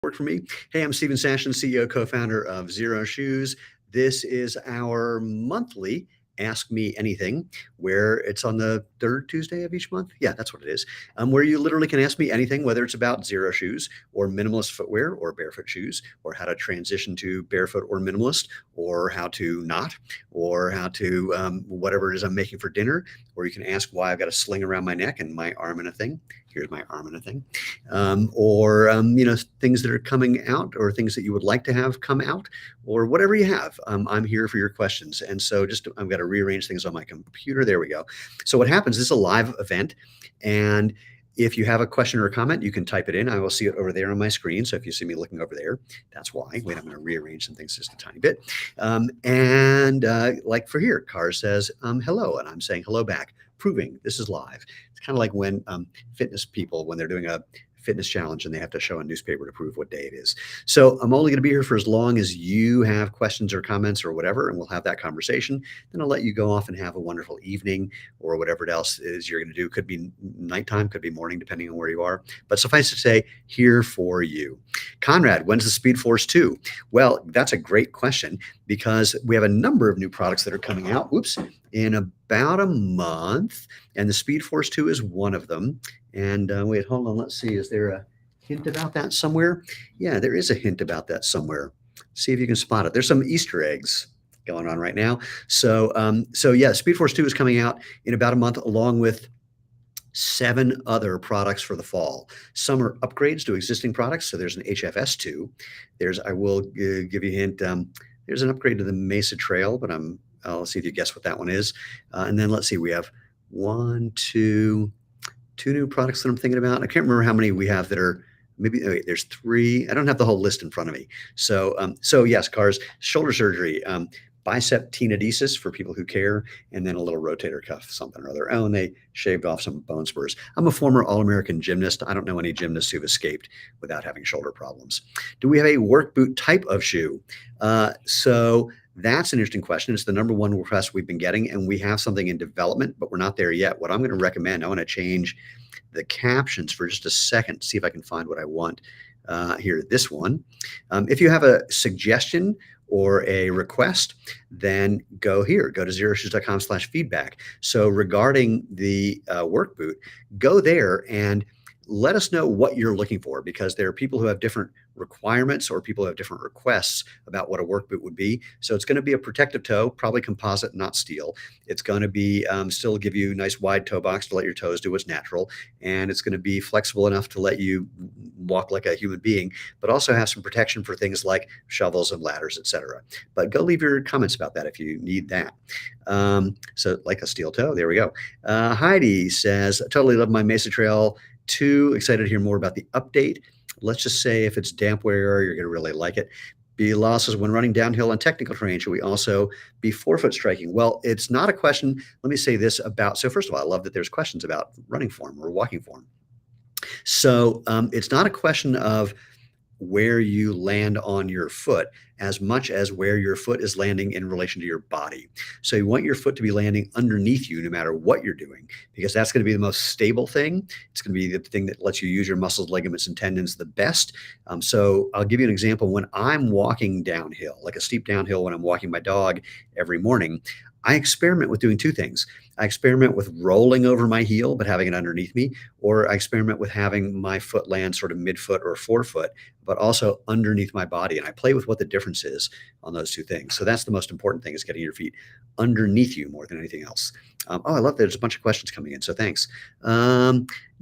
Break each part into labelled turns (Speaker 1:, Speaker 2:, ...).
Speaker 1: Work for me. Hey, I'm Sashen, CEO, co-founder of Xero Shoes. This is our monthly Ask Me Anything, where it's on the third Tuesday of each month. Yeah, that's what it is. Where you literally can ask me anything, whether it's about Xero shoes or minimalist footwear or barefoot shoes, or how to transition to barefoot or minimalist, or how to not, or how to whatever it is I'm making for dinner. Or you can ask why I've got a sling around my neck and my arm in a thing. Here's my arm in a thing. Or things that are coming out, or things that you would like to have come out, or whatever you have. I'm here for your questions. And so I've got to rearrange things on my computer. There we go. So what happens, this is a live event, and if you have a question or a comment, you can type it in. I will see it over there on my screen. So if you see me looking over there, that's why. Wait, I'm going to rearrange some things just a tiny bit. Like for here, Car says, hello, and I'm saying hello back, proving this is live. It's kind of like when fitness people, when they're doing a fitness challenge and they have to show a newspaper to prove what day it is. So I'm only going to be here for as long as you have questions or comments or whatever, and we'll have that conversation. Then I'll let you go off and have a wonderful evening or whatever else it is you're going to do. Could be nighttime, could be morning, depending on where you are. But suffice to say, here for you. Conrad, when's the Speed Force 2? Well, that's a great question because we have a number of new products that are coming out. In about a month, and the Speed Force 2 is one of them. And wait, hold on, let's see, is there a hint about that somewhere? Yeah, there is a hint about that somewhere. See if you can spot it. There's some Easter eggs going on right now. So yeah, Speed Force 2 is coming out in about a month, along with 7 other products for the fall. Some are upgrades to existing products. So there's an HFS2. I will give you a hint. There's an upgrade to the Mesa Trail, but I'll see if you guess what that one is. And then let's see, we have two new products that I'm thinking about. I can't remember how many we have that are maybe, there's 3. I don't have the whole list in front of me. So yes, Cars, shoulder surgery, bicep tenodesis for people who care, and then a little rotator cuff, something or other. Oh, and they shaved off some bone spurs. I'm a former All-American gymnast. I don't know any gymnasts who've escaped without having shoulder problems. Do we have a work boot type of shoe? So that's an interesting question. It's the number one request we've been getting, and we have something in development, but we're not there yet. What I'm going to recommend, I want to change the captions for just a second, see if I can find what I want here. This one. If you have a suggestion or a request, then go here. Go to xeroshoes.com/feedback. So regarding the work boot, go there and let us know what you're looking for, because there are people who have different requirements or people who have different requests about what a work boot would be. So it's going to be a protective toe, probably composite, not steel. It's going to be still give you a nice wide toe box to let your toes do what's natural. And it's going to be flexible enough to let you walk like a human being, but also have some protection for things like shovels and ladders, etc. But go leave your comments about that if you need that. So like a steel toe, there we go. Heidi says, I totally love my Mesa Trail. Too excited to hear more about the update. Let's just say if it's damp wear, you're going to really like it. Bilal says, when running downhill on technical terrain, should we also be forefoot striking? Well, it's not a question. Let me say this about, so first of all, I love that there's questions about running form or walking form. So it's not a question of where you land on your foot as much as where your foot is landing in relation to your body. So you want your foot to be landing underneath you no matter what you're doing, because that's going to be the most stable thing. It's going to be the thing that lets you use your muscles, ligaments, and tendons the best. So I'll give you an example. When I'm walking downhill, like a steep downhill, when I'm walking my dog every morning, I experiment with doing 2 things. I experiment with rolling over my heel, but having it underneath me, or I experiment with having my foot land sort of midfoot or forefoot, but also underneath my body. And I play with what the difference is on those 2 things. So that's the most important thing, is getting your feet underneath you more than anything else. I love that there's a bunch of questions coming in, so thanks.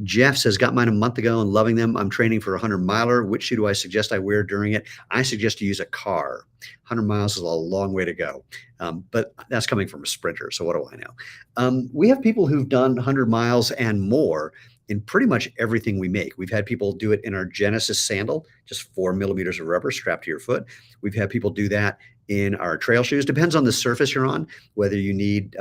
Speaker 1: Jeff says, got mine a month ago and loving them. I'm training for a 100-miler. Which shoe do I suggest I wear during it? I suggest you use a car. 100 miles is a long way to go, but that's coming from a sprinter, so what do I know? We have people who've done 100 miles and more in pretty much everything we make. We've had people do it in our Genesis sandal, just 4 millimeters of rubber strapped to your foot. We've had people do that in our trail shoes. Depends on the surface you're on, whether you need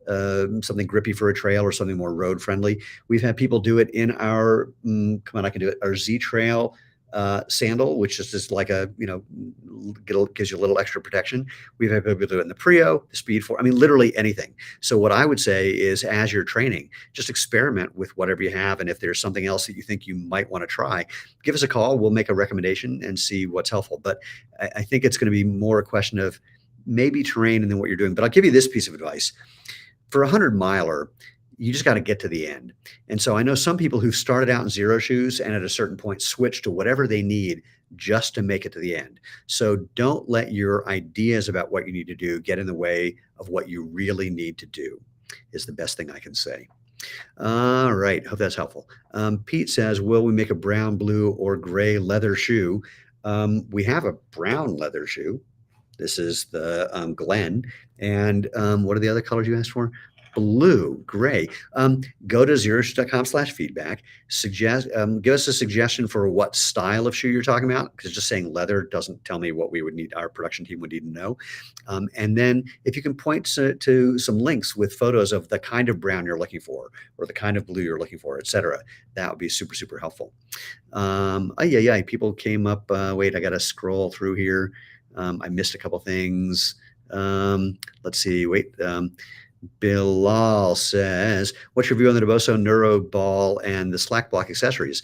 Speaker 1: something grippy for a trail or something more road friendly. We've had people do it in our, come on, I can do it, our Z Trail sandal, which is just like a, gives you a little extra protection. We've had people do it in the Prio, the Speed 4, I mean, literally anything. So what I would say is, as you're training, just experiment with whatever you have. And if there's something else that you think you might want to try, give us a call. We'll make a recommendation and see what's helpful. But I think it's going to be more a question of maybe terrain and then what you're doing. But I'll give you this piece of advice. For a 100-miler, you just got to get to the end. And so I know some people who started out in Xero shoes and at a certain point switch to whatever they need just to make it to the end. So don't let your ideas about what you need to do get in the way of what you really need to do, is the best thing I can say. All right. Hope that's helpful. Pete says, will we make a brown, blue, or gray leather shoe? We have a brown leather shoe. This is the Glen. And what are the other colors you asked for? Blue, gray. Go to xeroshoes.com/feedback. Give us a suggestion for what style of shoe you're talking about, because just saying leather doesn't tell me what we would need, our production team would need to know. And then if you can point to some links with photos of the kind of brown you're looking for, or the kind of blue you're looking for, etc., that would be super, super helpful. People came up. Wait, I got to scroll through here. I missed a couple things. Let's see. Wait. Bilal says, what's your view on the Neboso Neuro Ball and the Slack Block accessories?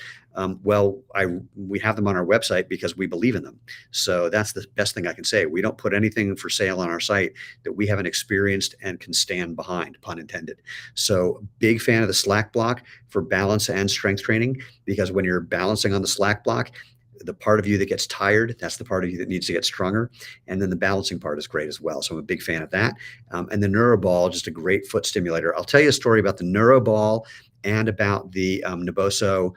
Speaker 1: We have them on our website because we believe in them. So that's the best thing I can say. We don't put anything for sale on our site that we haven't experienced and can stand behind, pun intended. So big fan of the Slack Block for balance and strength training, because when you're balancing on the Slack Block, the part of you that gets tired, that's the part of you that needs to get stronger. And then the balancing part is great as well. So I'm a big fan of that. And the Neuroball, just a great foot stimulator. I'll tell you a story about the Neuroball and about the Neboso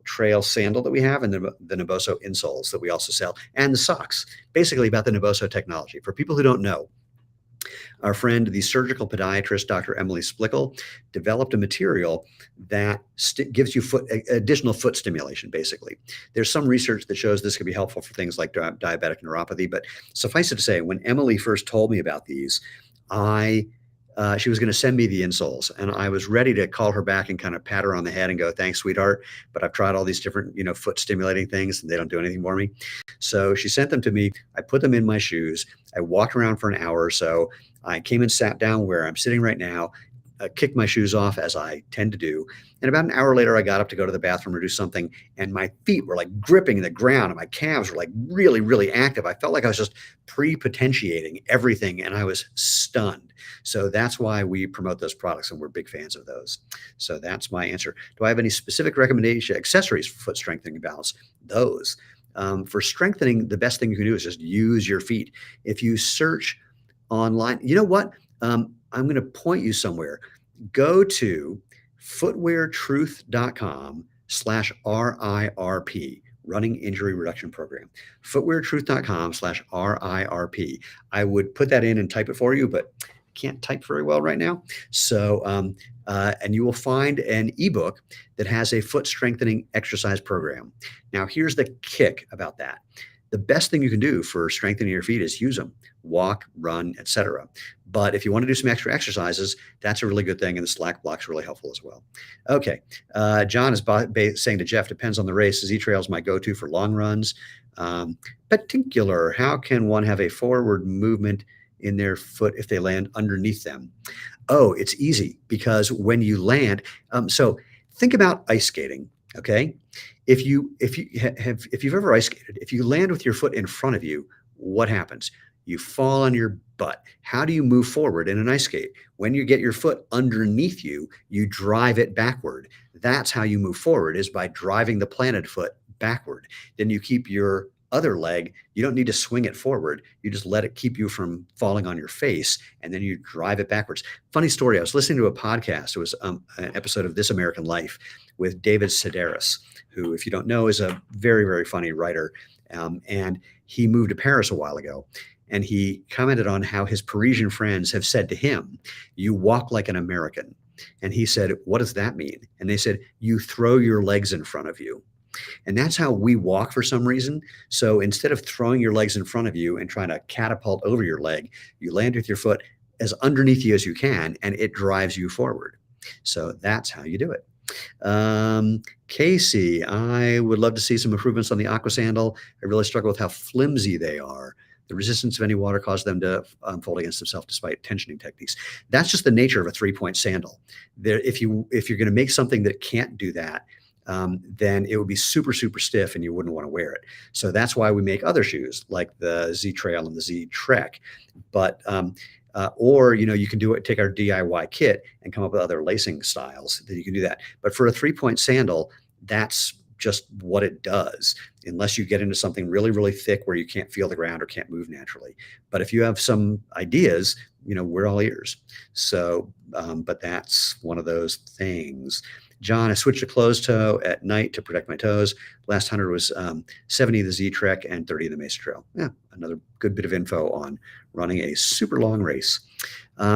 Speaker 1: trail sandal that we have, and the Neboso insoles that we also sell, and the socks, basically about the Neboso technology. For people who don't know, our friend, the surgical podiatrist, Dr. Emily Splickle, developed a material that gives you additional foot stimulation, basically. There's some research that shows this could be helpful for things like diabetic neuropathy, but suffice it to say, when Emily first told me about these, she was going to send me the insoles, and I was ready to call her back and kind of pat her on the head and go, thanks, sweetheart, but I've tried all these different, foot stimulating things and they don't do anything for me. So she sent them to me. I put them in my shoes. I walked around for an hour or so. I came and sat down where I'm sitting right now, kicked my shoes off, as I tend to do. And about an hour later, I got up to go to the bathroom or do something, and my feet were like gripping the ground and my calves were like really, really active. I felt like I was just pre-potentiating everything, and I was stunned. So that's why we promote those products, and we're big fans of those. So that's my answer. Do I have any specific recommendation accessories for foot strengthening and balance? Those. For strengthening, the best thing you can do is just use your feet. If you search online, you know what? I'm going to point you somewhere. Go to footweartruth.com/RIRP, Running Injury Reduction Program. Footweartruth.com/RIRP. I would put that in and type it for you, but can't type very well right now. So, and you will find an ebook that has a foot strengthening exercise program. Now, here's the kick about that. The best thing you can do for strengthening your feet is use them, walk, run, etc. But if you want to do some extra exercises, that's a really good thing. And the Slack Block's really helpful as well. Okay. John is saying to Jeff, depends on the race. Z-Trail is my go-to for long runs. Particular, how can one have a forward movement in their foot if they land underneath them? Oh, it's easy, because when you land, so think about ice skating. Okay. If you've ever ice skated, if you land with your foot in front of you, what happens? You fall on your butt. How do you move forward in an ice skate? When you get your foot underneath you, you drive it backward. That's how you move forward, is by driving the planted foot backward. Then you keep your other leg, you don't need to swing it forward. You just let it keep you from falling on your face, and then you drive it backwards. Funny story. I was listening to a podcast. It was an episode of This American Life with David Sedaris, who, if you don't know, is a very, very funny writer. And he moved to Paris a while ago. And he commented on how his Parisian friends have said to him, you walk like an American. And he said, what does that mean? And they said, you throw your legs in front of you. And that's how we walk for some reason. So instead of throwing your legs in front of you and trying to catapult over your leg, you land with your foot as underneath you as you can, and it drives you forward. So that's how you do it. Casey, I would love to see some improvements on the Aqua Sandal. I really struggle with how flimsy they are. The resistance of any water causes them to fold against themselves despite tensioning techniques. That's just the nature of a three-point sandal. There, if you're going to make something that can't do that, then it would be super, super stiff and you wouldn't want to wear it. So that's why we make other shoes like the Z Trail and the Z Trek. But or you can do it, take our DIY kit and come up with other lacing styles that you can do that. But for a three-point sandal, that's just what it does, unless you get into something really, really thick where you can't feel the ground or can't move naturally. But if you have some ideas, we're all ears. So, but that's one of those things. John, I switched to closed toe at night to protect my toes. Last 100 was 70 the Z Trek and 30 the Mesa Trail. Yeah, another good bit of info on running a super long race.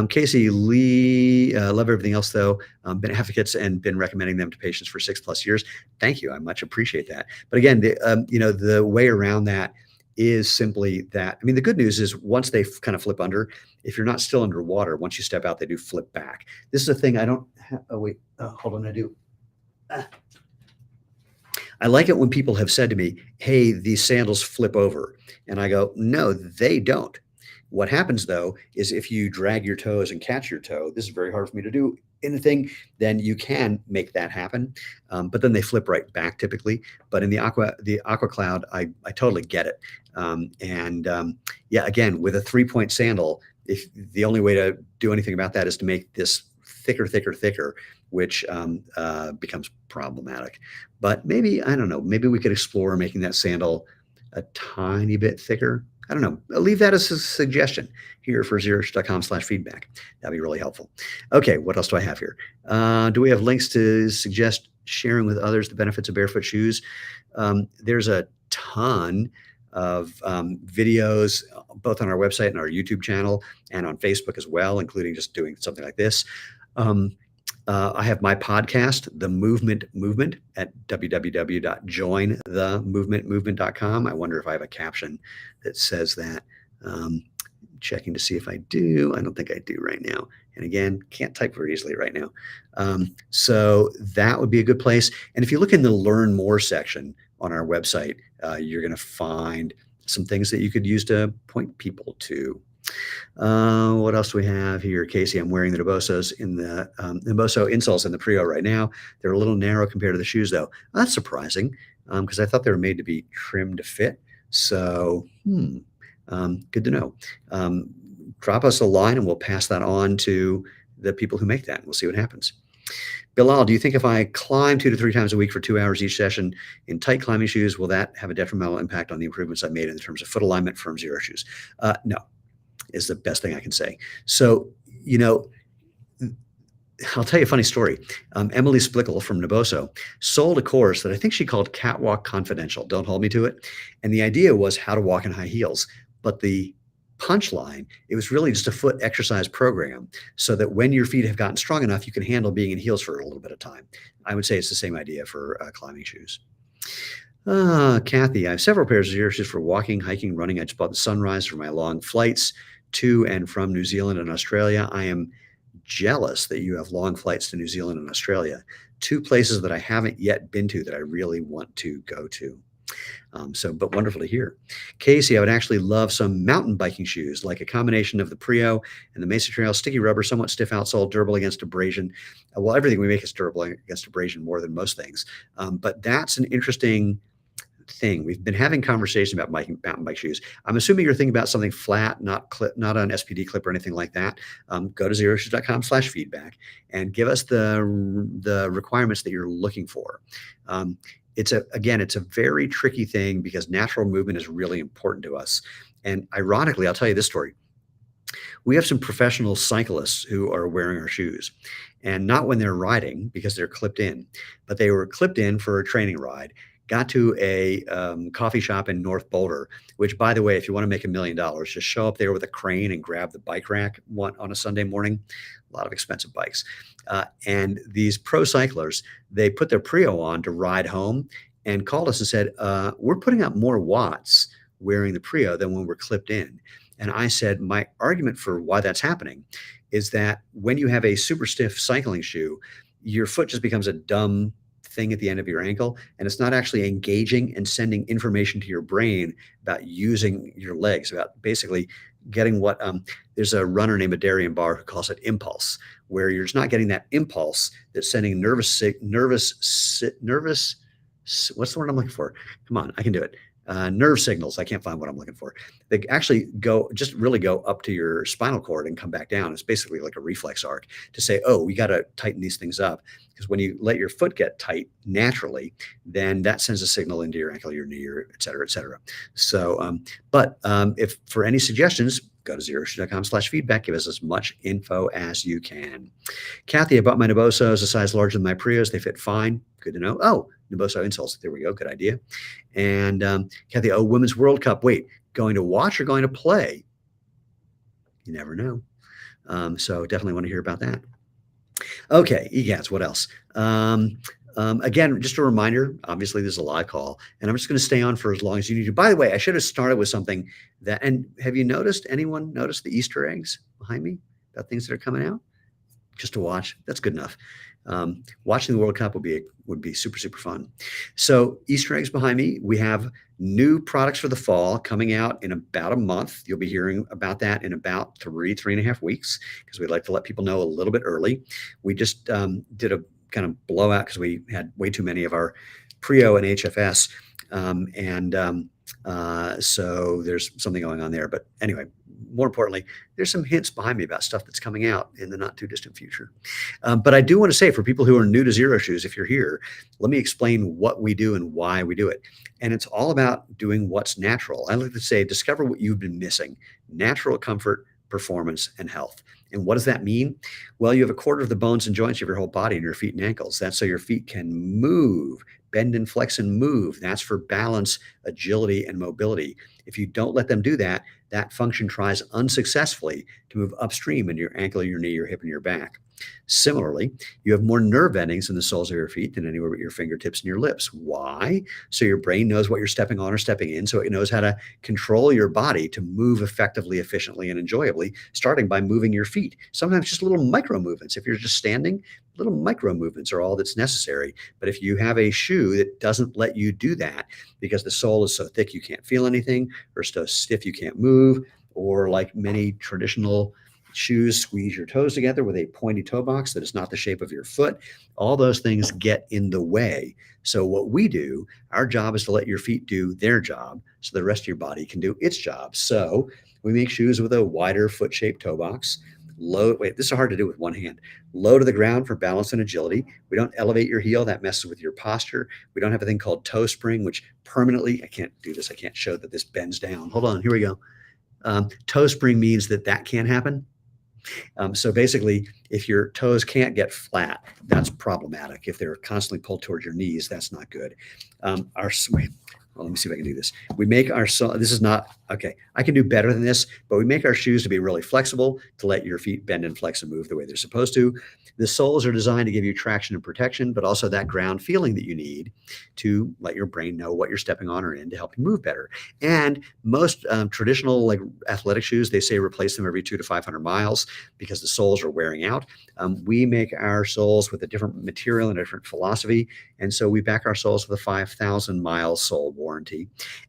Speaker 1: Casey, Lee, love everything else though. Been advocates and been recommending them to patients for 6+ years. Thank you. I much appreciate that. But again, the way around that is simply that, the good news is once they kind of flip under, if you're not still underwater, once you step out, they do flip back. This is a thing I don't have, hold on, I do. I like it when people have said to me, hey, these sandals flip over. And I go, no, they don't. What happens though, is if you drag your toes and catch your toe, this is very hard for me to do anything, then you can make that happen. But then they flip right back typically. But in the Aqua Cloud, I totally get it. Yeah, again, with a 3-point sandal, if the only way to do anything about that is to make this thicker, which becomes problematic. But maybe, I don't know, maybe we could explore making that sandal a tiny bit thicker. I don't know. I'll leave that as a suggestion here for xeroshoes.com/feedback. That'd be really helpful. Okay, what else do I have here? Do we have links to suggest sharing with others the benefits of barefoot shoes? There's a ton of videos, both on our website and our YouTube channel, and on Facebook as well, including just doing something like this. I have my podcast, The Movement Movement, at www.jointhemovementmovement.com. I wonder if I have a caption that says that. Checking to see if I do. I don't think I do right now. And again, can't type very easily right now. So that would be a good place. And if you look in the Learn More section on our website, you're going to find some things that you could use to point people to. What else do we have here? Casey, I'm wearing the Nebosos in the Neboso insoles in the Prio right now. They're a little narrow compared to the shoes though. That's surprising because I thought they were made to be trimmed to fit. So, good to know. Drop us a line and we'll pass that on to the people who make that. We'll see what happens. Bilal, do you think if I climb 2 to 3 times a week for 2 hours each session in tight climbing shoes, will that have a detrimental impact on the improvements I've made in terms of foot alignment from Xero Shoes? No, is the best thing I can say. So, I'll tell you a funny story. Emily Splickle from Neboso sold a course that I think she called Catwalk Confidential. Don't hold me to it. And the idea was how to walk in high heels. But the punchline, it was really just a foot exercise program so that when your feet have gotten strong enough, you can handle being in heels for a little bit of time. I would say it's the same idea for climbing shoes. Kathy, I have several pairs of Xero shoes for walking, hiking, running. I just bought the Sunrise for my long flights to and from New Zealand and Australia. I am jealous that you have long flights to New Zealand and Australia, 2 places that I haven't yet been to that I really want to go to. But wonderful to hear. Casey, I would actually love some mountain biking shoes, like a combination of the Prio and the Mesa Trail, sticky rubber, somewhat stiff outsole, durable against abrasion. Well, everything we make is durable against abrasion more than most things. But that's an interesting thing. We've been having conversations about mountain bike shoes. I'm assuming you're thinking about something flat, not an SPD clip or anything like that. Go to xeroshoes.com/feedback and give us the requirements that you're looking for. It's a very tricky thing because natural movement is really important to us. And ironically, I'll tell you this story. We have some professional cyclists who are wearing our shoes, and not when they're riding because they're clipped in, but they were clipped in for a training ride. Got to a coffee shop in North Boulder, which, by the way, if you want to make $1 million, just show up there with a crane and grab the bike rack on a Sunday morning. A lot of expensive bikes. And these pro cyclers, they put their Prio on to ride home and called us and said, we're putting up more watts wearing the Prio than when we're clipped in. And I said, my argument for why that's happening is that when you have a super stiff cycling shoe, your foot just becomes a dumb thing at the end of your ankle, and it's not actually engaging and sending information to your brain about using your legs, about basically getting what there's a runner named Darian Barr who calls it impulse, where you're just not getting that impulse that's sending nervous, what's the word I'm looking for? Come on, I can do it. Nerve signals. I can't find what I'm looking for. They actually really go up to your spinal cord and come back down. It's basically like a reflex arc to say, oh, we got to tighten these things up. Because when you let your foot get tight naturally, then that sends a signal into your ankle, your knee, et cetera, et cetera. So, if for any suggestions, go to xeroshoes.com/feedback. Give us as much info as you can. Kathy, I bought my Nabosos a size larger than my Prios. They fit fine. Good to know. Oh, Naboso insoles. There we go. Good idea. And Kathy, Women's World Cup. Wait, going to watch or going to play? You never know. So definitely want to hear about that. Okay, EGATs, what else? Again, just a reminder, obviously there's a live call, and I'm just going to stay on for as long as you need to. By the way, I should have started with something and have you anyone noticed the Easter eggs behind me about things that are coming out? Just to watch, that's good enough. Watching the World Cup would be super, super fun. So Easter eggs behind me, we have new products for the fall coming out in about a month. You'll be hearing about that in about 3.5 weeks, because we'd like to let people know a little bit early. We just did a kind of blowout because we had way too many of our Prio and HFS. So there's something going on there. But anyway, more importantly, there's some hints behind me about stuff that's coming out in the not too distant future. But I do want to say, for people who are new to Xero Shoes, if you're here, let me explain what we do and why we do it. And it's all about doing what's natural. I like to say, discover what you've been missing: natural comfort, performance, and health. And what does that mean? Well, you have a quarter of the bones and joints of your whole body in your feet and ankles. That's so your feet can move, bend and flex and move. That's for balance, agility, and mobility. If you don't let them do that, that function tries unsuccessfully to move upstream in your ankle, your knee, your hip, and your back. Similarly, you have more nerve endings in the soles of your feet than anywhere but your fingertips and your lips. Why? So your brain knows what you're stepping on or stepping in, so it knows how to control your body to move effectively, efficiently, and enjoyably, starting by moving your feet. Sometimes just little micro movements. If you're just standing, little micro movements are all that's necessary. But if you have a shoe that doesn't let you do that because the sole is so thick you can't feel anything, or so stiff you can't move, or like many traditional shoes squeeze your toes together with a pointy toe box that is not the shape of your foot, all those things get in the way. So what we do, our job is to let your feet do their job so the rest of your body can do its job. So we make shoes with a wider foot-shaped toe box. This is hard to do with one hand. Low to the ground for balance and agility. We don't elevate your heel. That messes with your posture. We don't have a thing called toe spring, which permanently, I can't do this. I can't show that this bends down. Hold on, here we go. Toe spring means that can't happen. So basically, if your toes can't get flat, that's problematic. If they're constantly pulled towards your knees, that's not good. Let me see if I can do this. We make our this is not okay. I can do better than this, but we make our shoes to be really flexible, to let your feet bend and flex and move the way they're supposed to. The soles are designed to give you traction and protection, but also that ground feeling that you need to let your brain know what you're stepping on or in to help you move better. And most traditional like athletic shoes, they say replace them every 200 to 500 miles because the soles are wearing out. We make our soles with a different material and a different philosophy, and so we back our soles with a 5,000 mile sole warranty.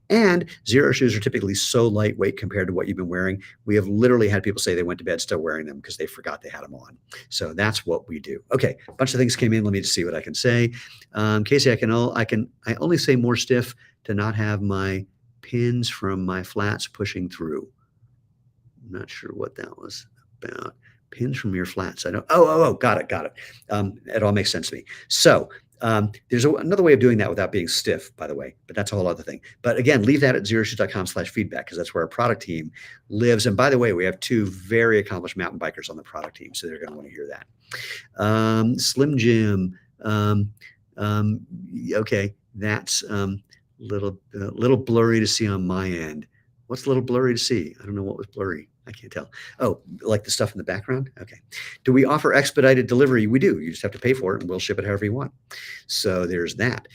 Speaker 1: And Xero shoes are typically so lightweight compared to what you've been wearing. We have literally had people say they went to bed still wearing them because they forgot they had them on. So that's what we do. Okay, a bunch of things came in. Let me just see what I can say. Casey, I only say more stiff to not have my pins from my flats pushing through. I'm not sure what that was about. Pins from your flats. I don't. Got it. It all makes sense to me. So there's another way of doing that without being stiff, by the way, but that's a whole other thing. But again, leave that at xeroshoes.com/feedback because that's where our product team lives. And by the way, we have 2 very accomplished mountain bikers on the product team, so they're going to want to hear that. Slim Jim. Okay, that's little blurry to see on my end. What's a little blurry to see? I don't know what was blurry. I can't tell. Oh, like the stuff in the background? Okay. Do we offer expedited delivery? We do. You just have to pay for it and we'll ship it however you want. So there's that.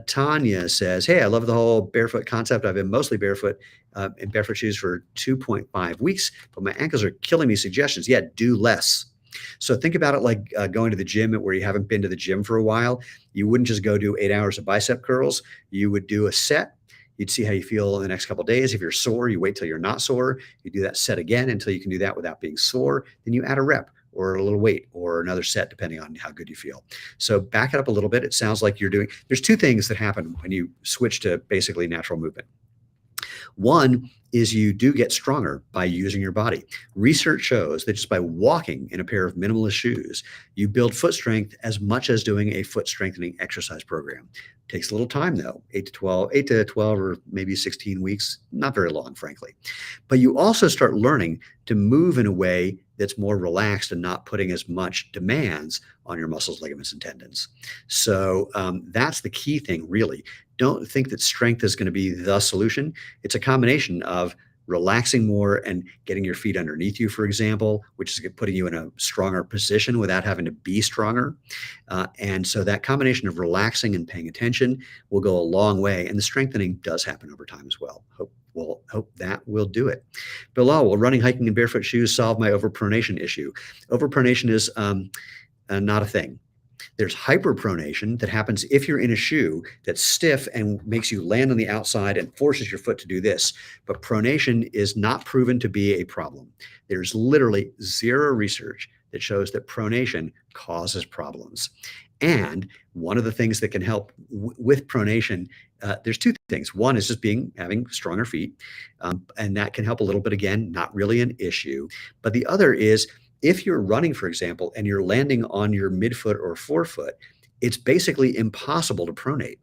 Speaker 1: Tanya says, hey, I love the whole barefoot concept. I've been mostly barefoot in barefoot shoes for 2.5 weeks, but my ankles are killing me. Suggestions? Yeah, do less. So think about it like going to the gym where you haven't been to the gym for a while. You wouldn't just go do 8 hours of bicep curls. You would do a set. You'd see how you feel in the next couple of days. If you're sore, you wait till you're not sore. You do that set again until you can do that without being sore. Then you add a rep or a little weight or another set, depending on how good you feel. So back it up a little bit. It sounds like there's two things that happen when you switch to basically natural movement. One is you do get stronger by using your body. Research shows that just by walking in a pair of minimalist shoes, you build foot strength as much as doing a foot strengthening exercise program. Takes a little time though, 8 to 12 or maybe 16 weeks, not very long, frankly. But you also start learning to move in a way that's more relaxed and not putting as much demands on your muscles, ligaments, and tendons. So that's the key thing, really. Don't think that strength is going to be the solution. It's a combination of relaxing more and getting your feet underneath you, for example, which is putting you in a stronger position without having to be stronger. And so that combination of relaxing and paying attention will go a long way. And the strengthening does happen over time as well. Hope that will do it. Bilal, will running, hiking, and barefoot shoes solve my overpronation issue? Overpronation is not a thing. There's hyperpronation that happens if you're in a shoe that's stiff and makes you land on the outside and forces your foot to do this. But pronation is not proven to be a problem. There's literally zero research that shows that pronation causes problems. And one of the things that can help with pronation, there's two things. One is just having stronger feet, and that can help a little bit. Again, not really an issue. But the other is, if you're running, for example, and you're landing on your midfoot or forefoot, it's basically impossible to pronate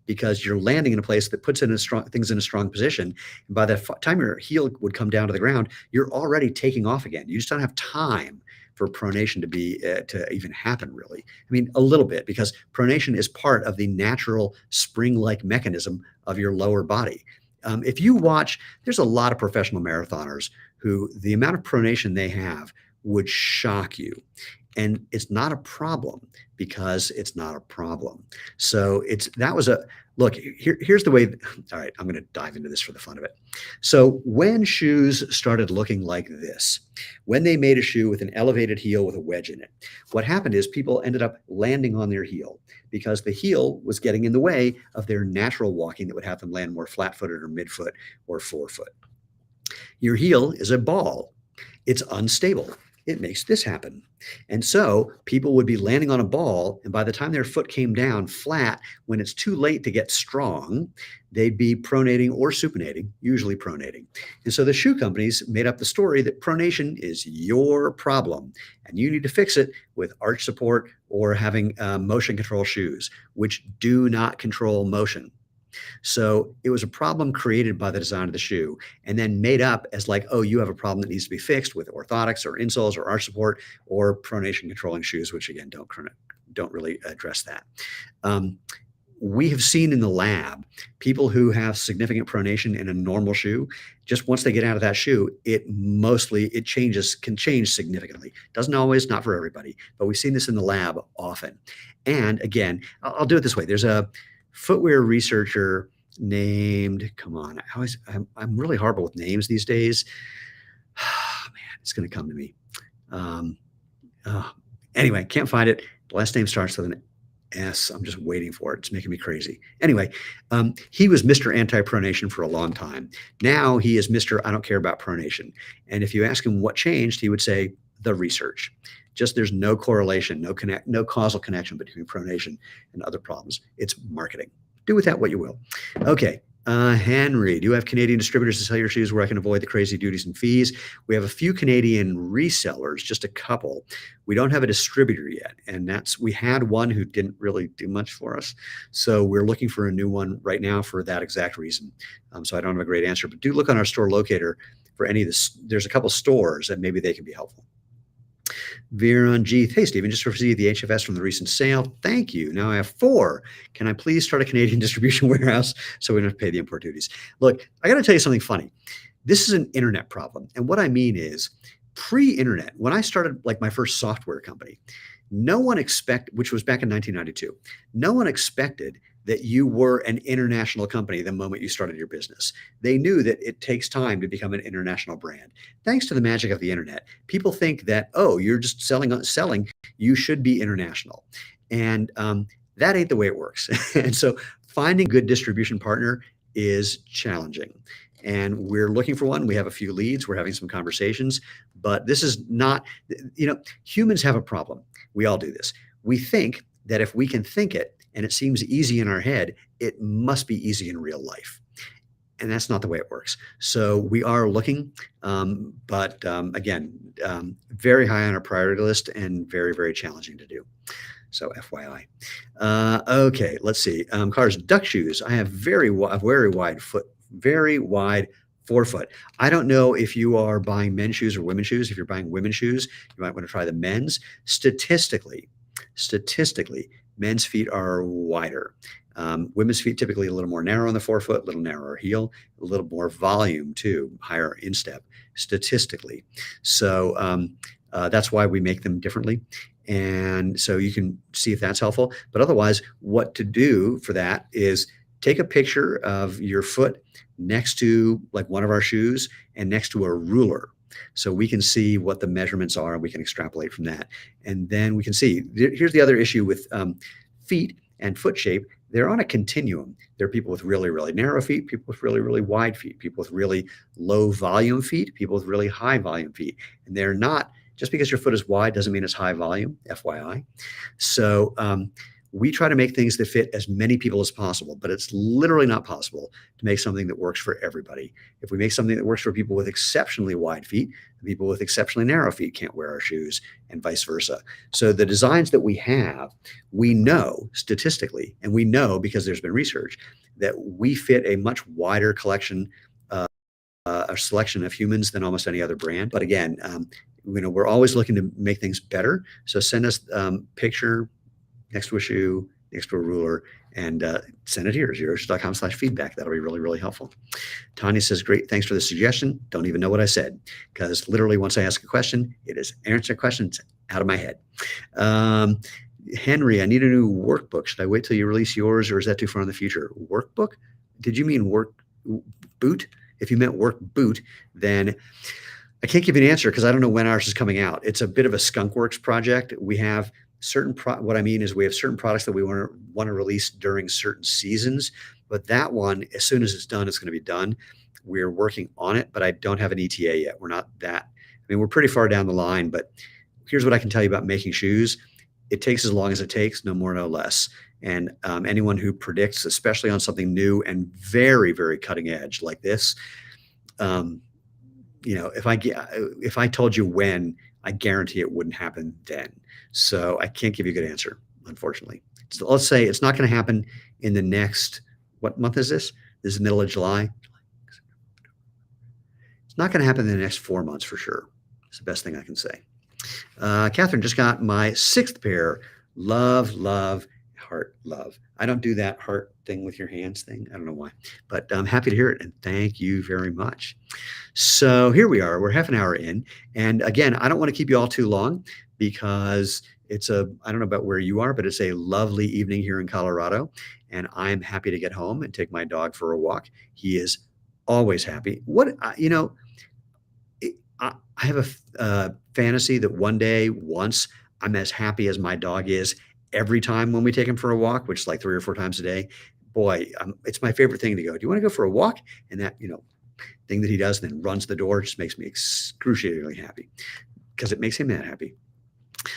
Speaker 1: because you're landing in a place that puts things in a strong position. And by the time your heel would come down to the ground, you're already taking off again. You just don't have time for pronation to even happen, really. I mean, a little bit, because pronation is part of the natural spring-like mechanism of your lower body. If you watch, there's a lot of professional marathoners who the amount of pronation they have would shock you. And it's not a problem because it's not a problem. So here's the way. All right, I'm going to dive into this for the fun of it. So when shoes started looking like this, when they made a shoe with an elevated heel with a wedge in it, what happened is people ended up landing on their heel because the heel was getting in the way of their natural walking that would have them land more flat-footed or midfoot or forefoot. Your heel is a ball. It's unstable. It makes this happen. And so people would be landing on a ball, and by the time their foot came down flat, when it's too late to get strong, they'd be pronating or supinating, usually pronating. And so the shoe companies made up the story that pronation is your problem, and you need to fix it with arch support or having motion control shoes, which do not control motion. So it was a problem created by the design of the shoe and then made up as like, oh, you have a problem that needs to be fixed with orthotics or insoles or arch support or pronation controlling shoes, which again, don't really address that. We have seen in the lab people who have significant pronation in a normal shoe. Just once they get out of that shoe, can change significantly. Doesn't always, not for everybody, but we've seen this in the lab often. And again, I'll do it this way. There's a footwear researcher named, I'm really horrible with names these days. Oh, man, it's going to come to me. Anyway, can't find it. The last name starts with an S. I'm just waiting for it. It's making me crazy. Anyway, he was Mr. Anti-Pronation for a long time. Now he is Mr. I don't care about pronation. And if you ask him what changed, he would say the research. Just there's no correlation, no causal connection between pronation and other problems. It's marketing. Do with that what you will. Okay. Henry, do you have Canadian distributors to sell your shoes where I can avoid the crazy duties and fees? We have a few Canadian resellers, just a couple. We don't have a distributor yet. And we had one who didn't really do much for us. So we're looking for a new one right now for that exact reason. So I don't have a great answer, but do look on our store locator for any of this. There's a couple stores that maybe they can be helpful. Viren G. Hey, Stephen, just received the HFS from the recent sale. Thank you. Now I have 4. Can I please start a Canadian distribution warehouse so we don't have to pay the import duties? Look, I got to tell you something funny. This is an internet problem. And what I mean is pre-internet, when I started like my first software company, no one which was back in 1992, no one expected that you were an international company the moment you started your business. They knew that it takes time to become an international brand. Thanks to the magic of the internet, people think that, oh, you're just selling, you should be international. And that ain't the way it works. And so finding a good distribution partner is challenging. And we're looking for one. We have a few leads. We're having some conversations, but this is not, humans have a problem. We all do this. We think that if we can think it and it seems easy in our head, it must be easy in real life. And that's not the way it works. So we are looking, but again, very high on our priority list and very, very challenging to do. So FYI. Okay, let's see. Cars, duck shoes. I have very wide forefoot. I don't know if you are buying men's shoes or women's shoes. If you're buying women's shoes, you might want to try the men's. Statistically, men's feet are wider. Women's feet typically a little more narrow on the forefoot, a little narrower heel, a little more volume too, higher instep statistically. So that's why we make them differently. And so you can see if that's helpful. But otherwise, what to do for that is take a picture of your foot next to like one of our shoes and next to a ruler. So we can see what the measurements are and we can extrapolate from that. And then we can see, here's the other issue with feet and foot shape. They're on a continuum. There are people with really, really narrow feet, people with really, really wide feet, people with really low volume feet, people with really high volume feet. And they're not, just because your foot is wide doesn't mean it's high volume, FYI. So we try to make things that fit as many people as possible, but it's literally not possible to make something that works for everybody. If we make something that works for people with exceptionally wide feet, people with exceptionally narrow feet can't wear our shoes and vice versa. So the designs that we have, we know statistically, and we know because there's been research that we fit a much wider collection, a selection of humans than almost any other brand. But again, we're always looking to make things better. So send us picture next to a shoe, next to a ruler, and send it here, xeroshoes.com/feedback. That'll be really, really helpful. Tanya says, great, thanks for the suggestion. Don't even know what I said, because literally once I ask a question, it is answer questions out of my head. Henry, I need a new workbook. Should I wait till you release yours, or is that too far in the future? Workbook? Did you mean work boot? If you meant work boot, then I can't give you an answer because I don't know when ours is coming out. It's a bit of a skunkworks project. We have what I mean is we have certain products that we want to release during certain seasons, but that one, as soon as it's done, it's going to be done. We're working on it, but I don't have an ETA yet. We're not that, we're pretty far down the line, but here's what I can tell you about making shoes. It takes as long as it takes, no more, no less. And anyone who predicts, especially on something new and very, very cutting edge like this, if I told you when, I guarantee it wouldn't happen then. So I can't give you a good answer, unfortunately. So let's say it's not going to happen in the next, what month is this? This is the middle of July. It's not going to happen in the next 4 months for sure. It's the best thing I can say. Catherine just got my 6th pair. Love, heart, love. I don't do that heart thing with your hands thing. I don't know why, but I'm happy to hear it. And thank you very much. So here we are. We're half an hour in. And again, I don't want to keep you all too long because I don't know about where you are, but it's a lovely evening here in Colorado. And I'm happy to get home and take my dog for a walk. He is always happy. I have a fantasy that one day, once I'm as happy as my dog is every time when we take him for a walk, which is like 3 or 4 times a day. Boy, it's my favorite thing to go, do you want to go for a walk? And that, thing that he does and then runs the door just makes me excruciatingly happy because it makes him that happy.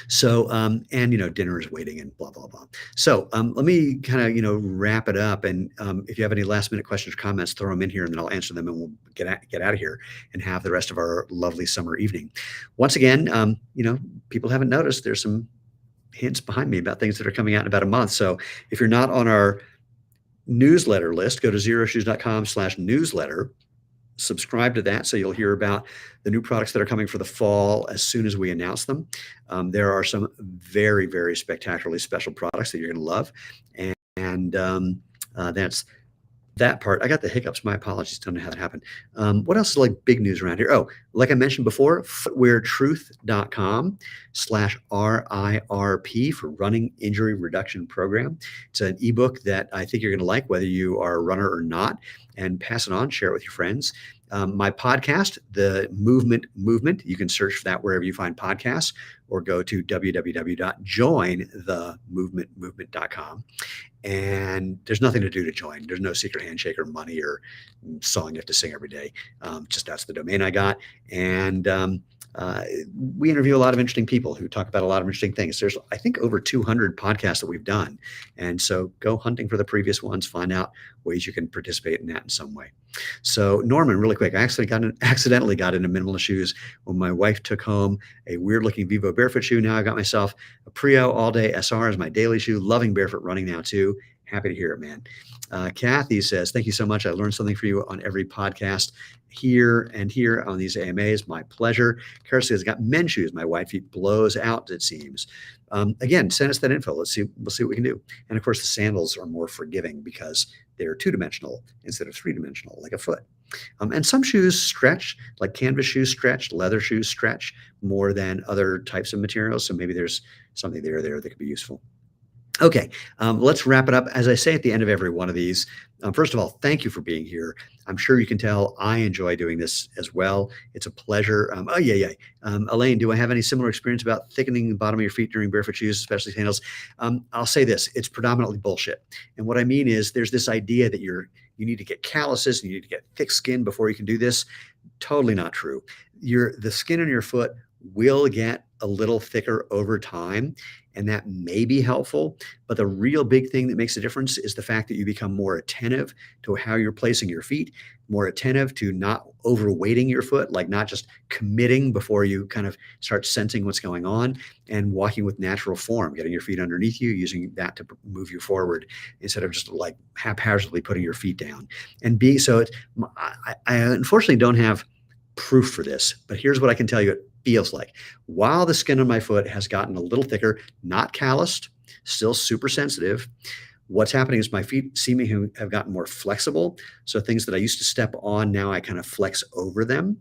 Speaker 1: So, dinner is waiting and blah, blah, blah. So let me kind of, wrap it up. And if you have any last minute questions or comments, throw them in here and then I'll answer them and we'll get out of here and have the rest of our lovely summer evening. Once again, people haven't noticed there's some hints behind me about things that are coming out in about a month. So if you're not on our newsletter list, go to xeroshoes.com/newsletter, subscribe to that so you'll hear about the new products that are coming for the fall as soon as we announce them. There are some very, very spectacularly special products that you're going to love. And that's That part, I got the hiccups. My apologies. Don't know how that happened. What else is like big news around here? Oh, like I mentioned before, footweartruth.com/RIRP for Running Injury Reduction Program. It's an ebook that I think you're going to like, whether you are a runner or not, and pass it on, share it with your friends. My podcast, The Movement, you can search for that wherever you find podcasts or go to www.jointhemovementmovement.com. And there's nothing to do to join. There's no secret handshake or money or song you have to sing every day. Just that's the domain I got. And uh, we interview a lot of interesting people who talk about a lot of interesting things. There's, I think, over 200 podcasts that we've done. And so go hunting for the previous ones, find out ways you can participate in that in some way. So Norman, really quick, I accidentally got into minimalist shoes when my wife took home a weird looking Vivo barefoot shoe. Now I got myself a Prio all day SR as my daily shoe, loving barefoot running now too. Happy to hear it, man. Kathy says, thank you so much. I learned something for you on every podcast here and here on these AMAs. My pleasure. Kara says, got men's shoes. My white feet blows out, it seems. Again, send us that info. We'll see what we can do. And of course, the sandals are more forgiving because they're two-dimensional instead of three-dimensional, like a foot. And some shoes stretch, like canvas shoes stretch, leather shoes stretch more than other types of materials. So maybe there's something there that could be useful. Okay, let's wrap it up. As I say at the end of every one of these, first of all, thank you for being here. I'm sure you can tell I enjoy doing this as well. It's a pleasure. Elaine, do I have any similar experience about thickening the bottom of your feet during barefoot shoes, especially sandals? I'll say this, it's predominantly bullshit. And what I mean is there's this idea that you need to get calluses and you need to get thick skin before you can do this. Totally not true. The skin on your foot will get a little thicker over time, and that may be helpful. But the real big thing that makes a difference is the fact that you become more attentive to how you're placing your feet, more attentive to not overweighting your foot, like not just committing before you kind of start sensing what's going on, and walking with natural form, getting your feet underneath you, using that to move you forward instead of just like haphazardly putting your feet down. And I unfortunately don't have proof for this, but here's what I can tell you it feels like. While the skin on my foot has gotten a little thicker, not calloused, still super sensitive, what's happening is my feet seem to have gotten more flexible. So things that I used to step on, now I kind of flex over them.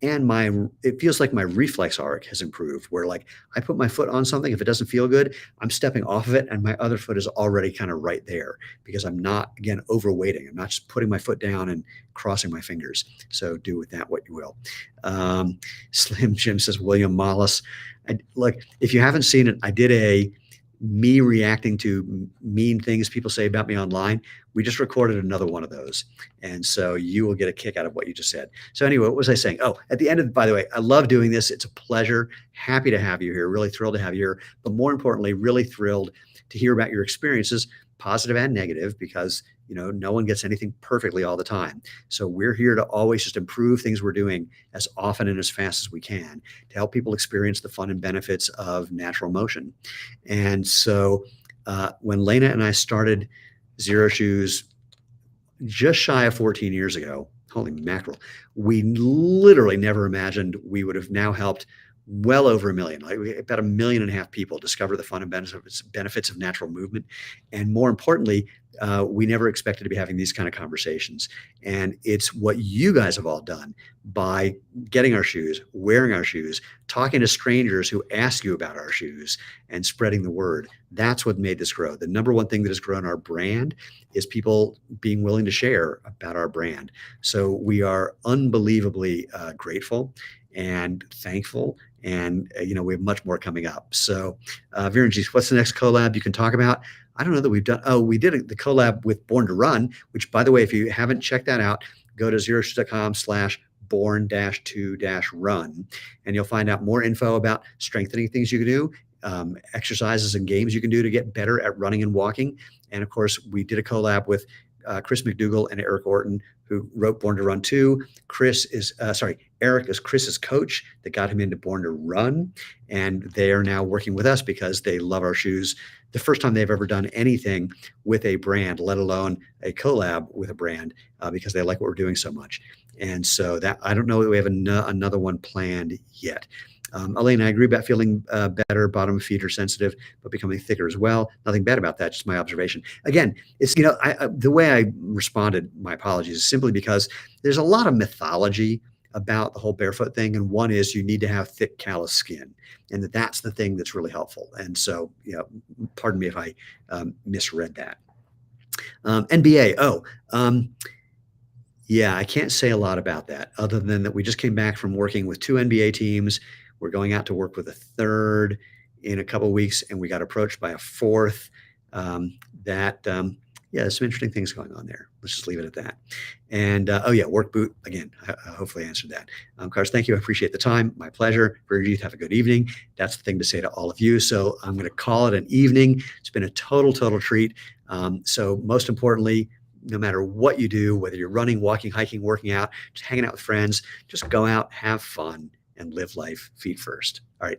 Speaker 1: And it feels like my reflex arc has improved, where like I put my foot on something, if it doesn't feel good, I'm stepping off of it and my other foot is already kind of right there because I'm not, again, overweighting. I'm not just putting my foot down and crossing my fingers. So do with that what you will. Slim Jim says, William Mollis. Look, if you haven't seen it, I did me reacting to mean things people say about me online. We just recorded another one of those. And so you will get a kick out of what you just said. So anyway, what was I saying? Oh, at the end of, by the way, I love doing this. It's a pleasure. Happy to have you here. Really thrilled to have you here. But more importantly, really thrilled to hear about your experiences, positive and negative, because no one gets anything perfectly all the time. So we're here to always just improve things we're doing as often and as fast as we can to help people experience the fun and benefits of natural motion. And so when Lena and I started Xero Shoes just shy of 14 years ago, holy mackerel, we literally never imagined we would have now helped well over 1 million, like about 1.5 million people discover the fun and benefits of natural movement. And more importantly, we never expected to be having these kind of conversations. And it's what you guys have all done by getting our shoes, wearing our shoes, talking to strangers who ask you about our shoes, and spreading the word. That's what made this grow. The number one thing that has grown our brand is people being willing to share about our brand. So we are unbelievably grateful and thankful. And, we have much more coming up. So, Virenji, what's the next collab you can talk about? I don't know that we've done. Oh, we did the collab with Born to Run, which, by the way, if you haven't checked that out, go to xeroshoes.com/born-to-run, and you'll find out more info about strengthening things you can do, exercises and games you can do to get better at running and walking. And of course, we did a collab with Chris McDougall and Eric Orton, who wrote Born to Run 2. Eric is Chris's coach that got him into Born to Run. And they are now working with us because they love our shoes. The first time they've ever done anything with a brand, let alone a collab with a brand, because they like what we're doing so much. And so that, I don't know that we have another one planned yet. Elaine, I agree about feeling better. Bottom feet are sensitive, but becoming thicker as well. Nothing bad about that. Just my observation. Again, it's the way I responded. My apologies is simply because there's a lot of mythology about the whole barefoot thing, and one is you need to have thick, callous skin, and that's the thing that's really helpful. And so, pardon me if I misread that. NBA. Yeah, I can't say a lot about that other than that we just came back from working with two NBA teams. We're going out to work with a third in a couple of weeks, and we got approached by a fourth. Yeah, there's some interesting things going on there. Let's just leave it at that. And oh yeah, work boot again. I hopefully answered that. Cars, thank you. I appreciate the time. My pleasure. Virgie, have a good evening. That's the thing to say to all of you. So I'm going to call it an evening. It's been a total treat. So most importantly, no matter what you do, whether you're running, walking, hiking, working out, just hanging out with friends, just go out, have fun, and live life feet first. All right.